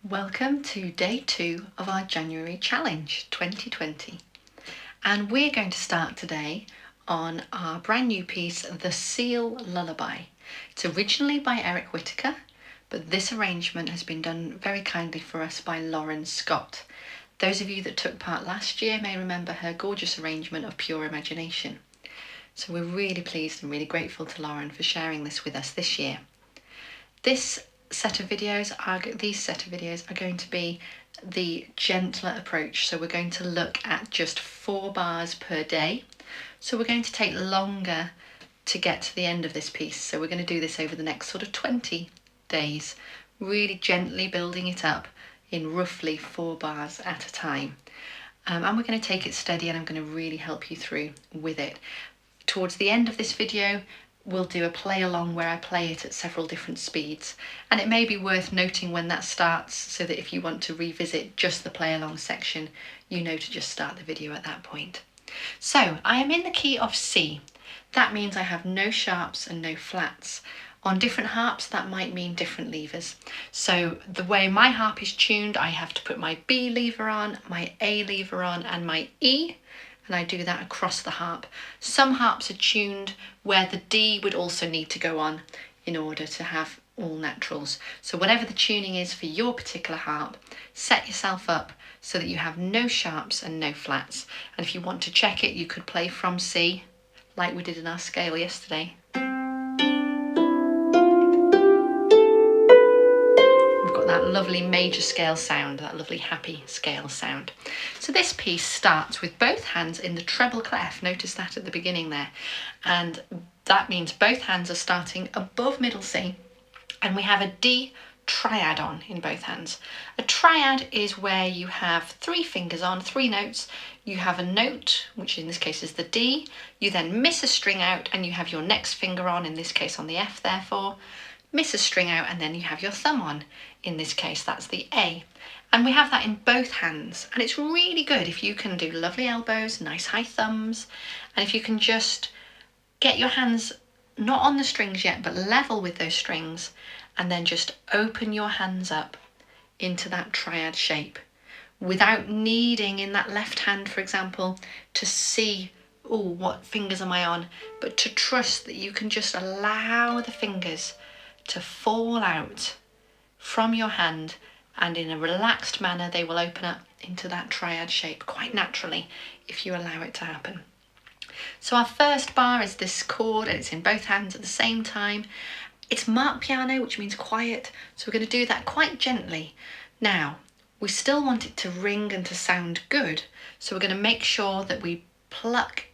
Welcome to day 2 of our January challenge 2020, and we're going to start today on our brand new piece, the Seal Lullaby. It's originally by Eric Whitacre, but this arrangement has been done very kindly for us by Lauren Scott. Those of you that took part last year may remember her gorgeous arrangement of Pure Imagination. So we're really pleased and really grateful to Lauren for sharing this with us this year. These set of videos are going to be the gentler approach. So we're going to look at just 4 bars per day. So we're going to take longer to get to the end of this piece. So we're going to do this over the next sort of 20 days, really gently building it up in roughly 4 bars at a time. And we're going to take it steady, and I'm going to really help you through with it. Towards the end of this video, we'll do a play along where I play it at several different speeds, and it may be worth noting when that starts so that if you want to revisit just the play along section, you know to just start the video at that point. So I am in the key of C. That means I have no sharps and no flats. On different harps that might mean different levers. So the way my harp is tuned, I have to put my B lever on, my A lever on, and my E, and I do that across the harp. Some harps are tuned where the D would also need to go on in order to have all naturals. So whatever the tuning is for your particular harp, set yourself up so that you have no sharps and no flats. And if you want to check it, you could play from C like we did in our scale yesterday. That lovely major scale sound, that lovely happy scale sound. So this piece starts with both hands in the treble clef. Notice that at the beginning there. And that means both hands are starting above middle C, and we have a D triad on in both hands. A triad is where you have 3 fingers on, 3 notes. You have a note, which in this case is the D. You then miss a string out and you have your next finger on, in this case on the F therefore. Miss a string out and then you have your thumb on. In this case that's the A, and we have that in both hands, and it's really good if you can do lovely elbows, nice high thumbs, and if you can just get your hands not on the strings yet but level with those strings, and then just open your hands up into that triad shape without needing in that left hand, for example, to see, oh, what fingers am I on, but to trust that you can just allow the fingers to fall out from your hand, and in a relaxed manner they will open up into that triad shape quite naturally if you allow it to happen. So our first bar is this chord, and it's in both hands at the same time. It's marked piano, which means quiet, so we're going to do that quite gently. Now we still want it to ring and to sound good, so we're going to make sure that we pluck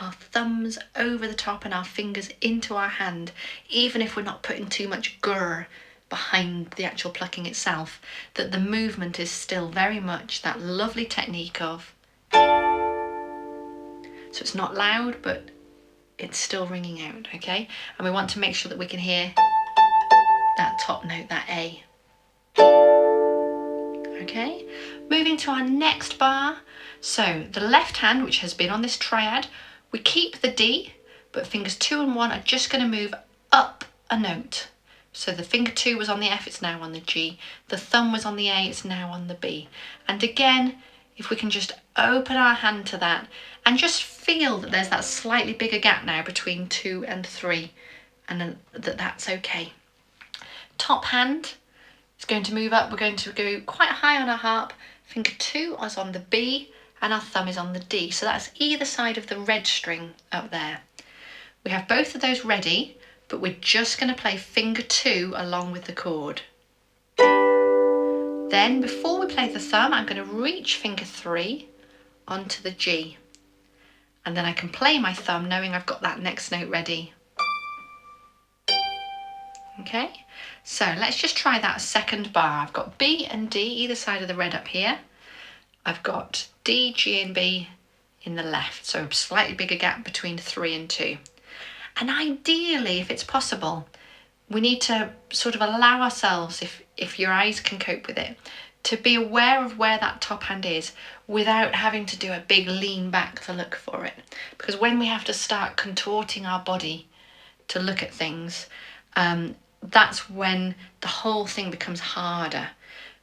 our thumbs over the top and our fingers into our hand, even if we're not putting too much grr behind the actual plucking itself, that the movement is still very much that lovely technique of, so it's not loud but it's still ringing out, okay? And we want to make sure that we can hear that top note, that A. Okay, moving to our next bar. So the left hand, which has been on this triad, we keep the D, but fingers 2 and 1 are just going to move up a note. So the finger 2 was on the F, it's now on the G. The thumb was on the A, it's now on the B. And again, if we can just open our hand to that and just feel that there's that slightly bigger gap now between 2 and 3, and then that's okay. Top hand is going to move up. We're going to go quite high on our harp. Finger 2 is on the B and our thumb is on the D. So that's either side of the red string up there. We have both of those ready, but we're just going to play finger 2 along with the chord. Then before we play the thumb, I'm going to reach finger 3 onto the G, and then I can play my thumb knowing I've got that next note ready. Okay, so let's just try that second bar. I've got B and D either side of the red up here. I've got D, G and B in the left, so a slightly bigger gap between 3 and 2. And ideally, if it's possible, we need to sort of allow ourselves, if your eyes can cope with it, to be aware of where that top hand is without having to do a big lean back to look for it. Because when we have to start contorting our body to look at things, that's when the whole thing becomes harder.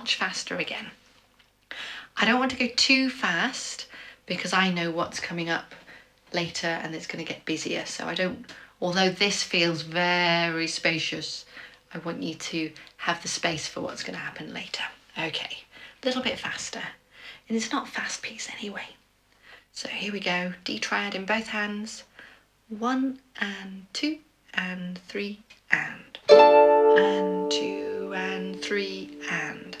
much faster again. I don't want to go too fast because I know what's coming up later and it's going to get busier. So I don't, although this feels very spacious, I want you to have the space for what's going to happen later. Okay, a little bit faster. And it's not fast piece anyway. So here we go, D triad in both hands. 1 and 2 and 3 and 2 and 3 and